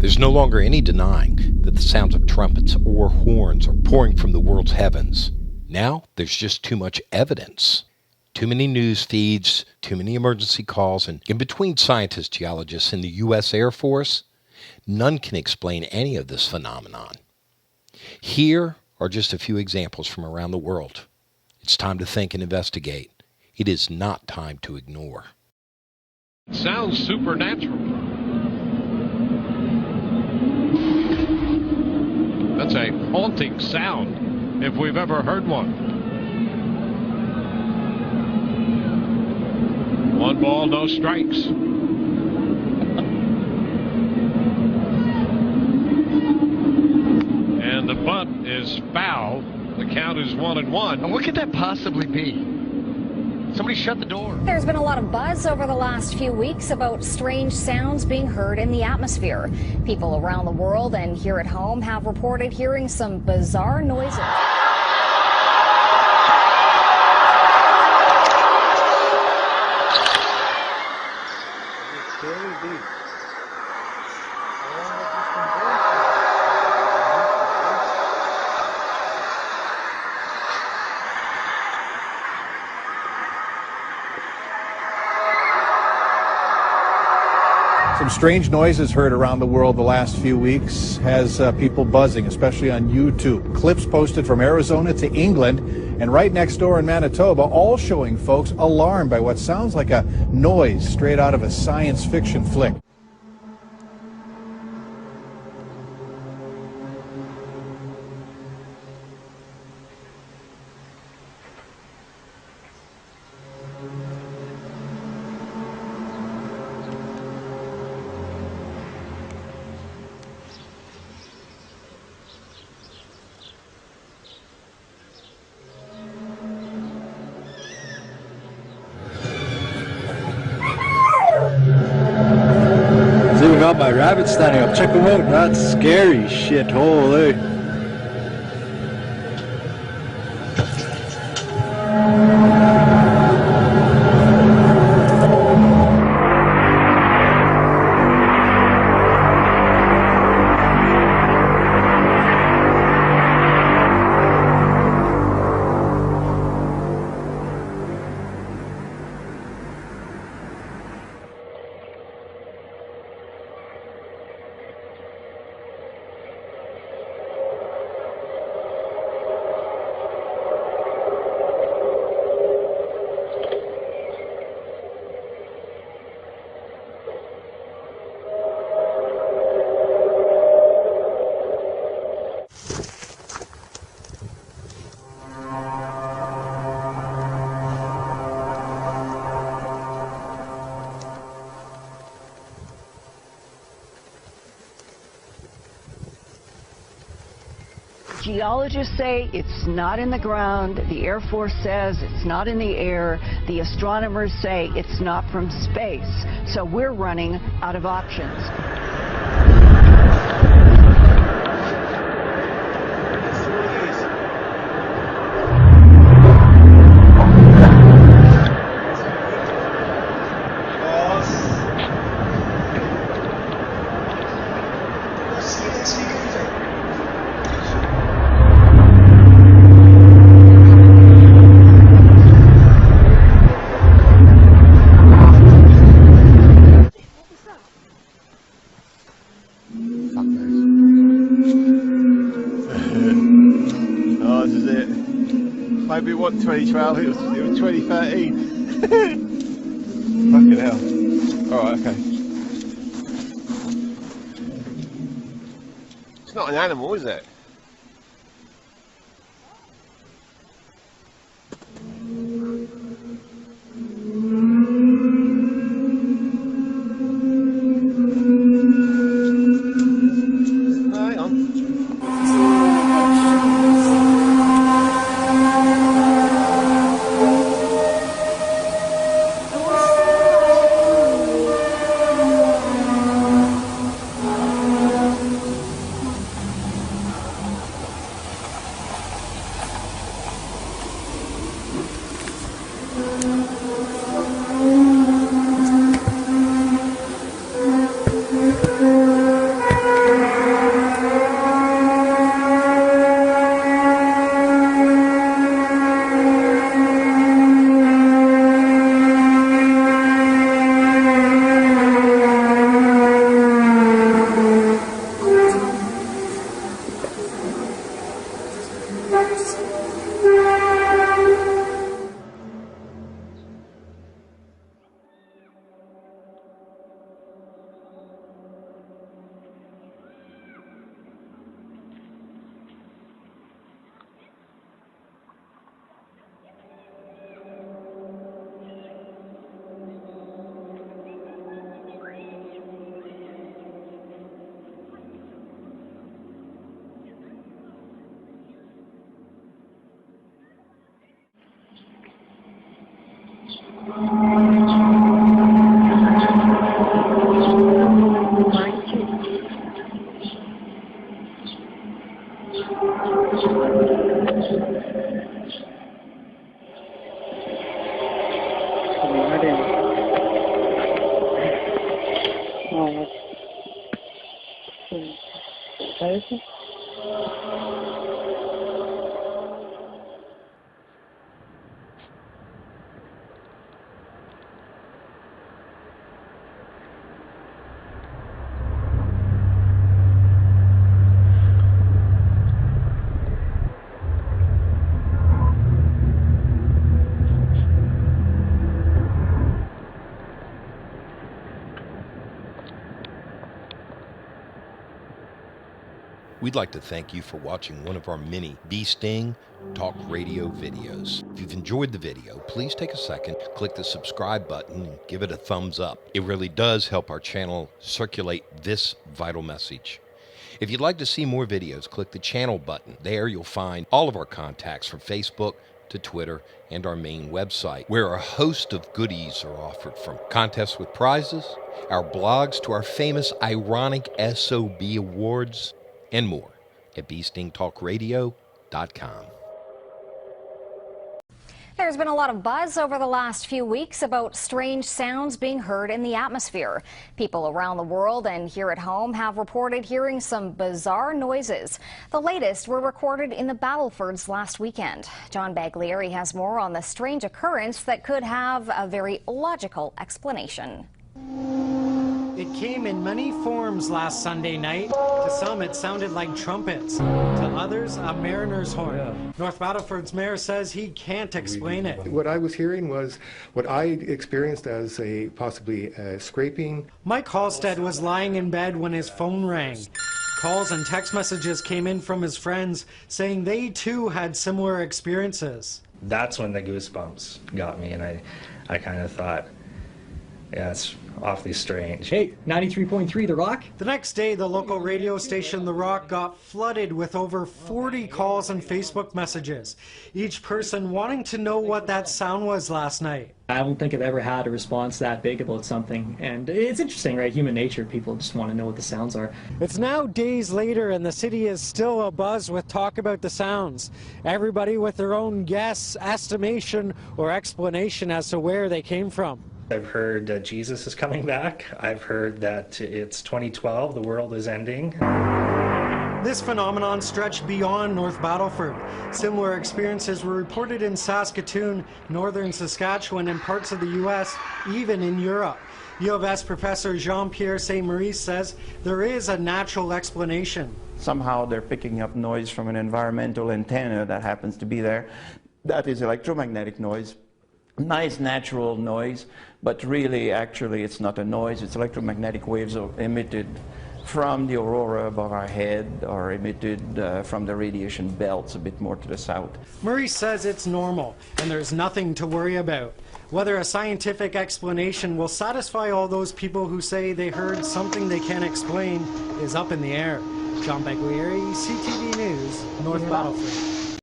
There's no longer any denying that the sounds of trumpets or horns are pouring from the world's heavens. Now, there's just too much evidence. Too many news feeds, too many emergency calls, and in between scientists, geologists, and the U.S. Air Force, none can explain any of this phenomenon. Here are just a few examples from around the world. It's time to think and investigate. It is not time to ignore. It sounds supernatural. That's a haunting sound, if we've ever heard one. One ball, no strikes. And the bunt is foul. The count is 1-1. And what could that possibly be? Somebody shut the door. There's been a lot of buzz over the last few weeks about strange sounds being heard in the atmosphere. People around the world and here at home have reported hearing some bizarre noises. Some strange noises heard around the world the last few weeks has people buzzing, especially on YouTube. Clips posted from Arizona to England and right next door in Manitoba, all showing folks alarmed by what sounds like a noise straight out of a science fiction flick. We got my rabbit standing up. Check them out. That's scary shit. Holy. Geologists say it's not in the ground. The Air Force says it's not in the air. The astronomers say it's not from space. So we're running out of options. Maybe it wasn't 2012, it was 2013. Fucking hell. Alright, okay. It's not an animal, is it? Hang on. Sí. Parece. We'd like to thank you for watching one of our many Bee Sting Talk Radio videos. If you've enjoyed the video, please take a second, click the subscribe button, and give it a thumbs up. It really does help our channel circulate this vital message. If you'd like to see more videos, click the channel button. There you'll find all of our contacts from Facebook to Twitter and our main website, where a host of goodies are offered, from contests with prizes, our blogs, to our famous ironic SOB awards, and more at beestingtalkradio.com. There's been a lot of buzz over the last few weeks about strange sounds being heard in the atmosphere. People around the world and here at home have reported hearing some bizarre noises. The latest were recorded in the Battlefords last weekend. John Baglieri has more on the strange occurrence that could have a very logical explanation. It came in many forms last Sunday night. To some, it sounded like trumpets. To others, a mariner's horn. Yeah. North Battleford's mayor says he can't explain it. What I was hearing was what I experienced as possibly scraping. Mike Halstead was lying in bed when his phone rang. Calls and text messages came in from his friends saying they too had similar experiences. That's when the goosebumps got me, and I kind of thought, yeah, it's awfully strange. Hey, 93.3 The Rock? The next day, the local radio station The Rock got flooded with over 40 calls and Facebook messages, each person wanting to know what that sound was last night. I don't think I've ever had a response that big about something, and it's interesting, right? Human nature, people just want to know what the sounds are. It's now days later, and the city is still abuzz with talk about the sounds. Everybody with their own guess, estimation, or explanation as to where they came from. I've heard Jesus is coming back. I've heard that it's 2012, the world is ending. This phenomenon stretched beyond North Battleford. Similar experiences were reported in Saskatoon, northern Saskatchewan, and parts of the U.S., even in Europe. U of S professor Jean-Pierre Saint-Maurice says there is a natural explanation. Somehow they're picking up noise from an environmental antenna that happens to be there. That is electromagnetic noise. Nice natural noise, but really, actually, it's not a noise. It's electromagnetic waves emitted from the aurora above our head, or emitted from the radiation belts a bit more to the south. Maurice says it's normal, and there's nothing to worry about. Whether a scientific explanation will satisfy all those people who say they heard something they can't explain is up in the air. John Baglieri, CTV News, North Battleford.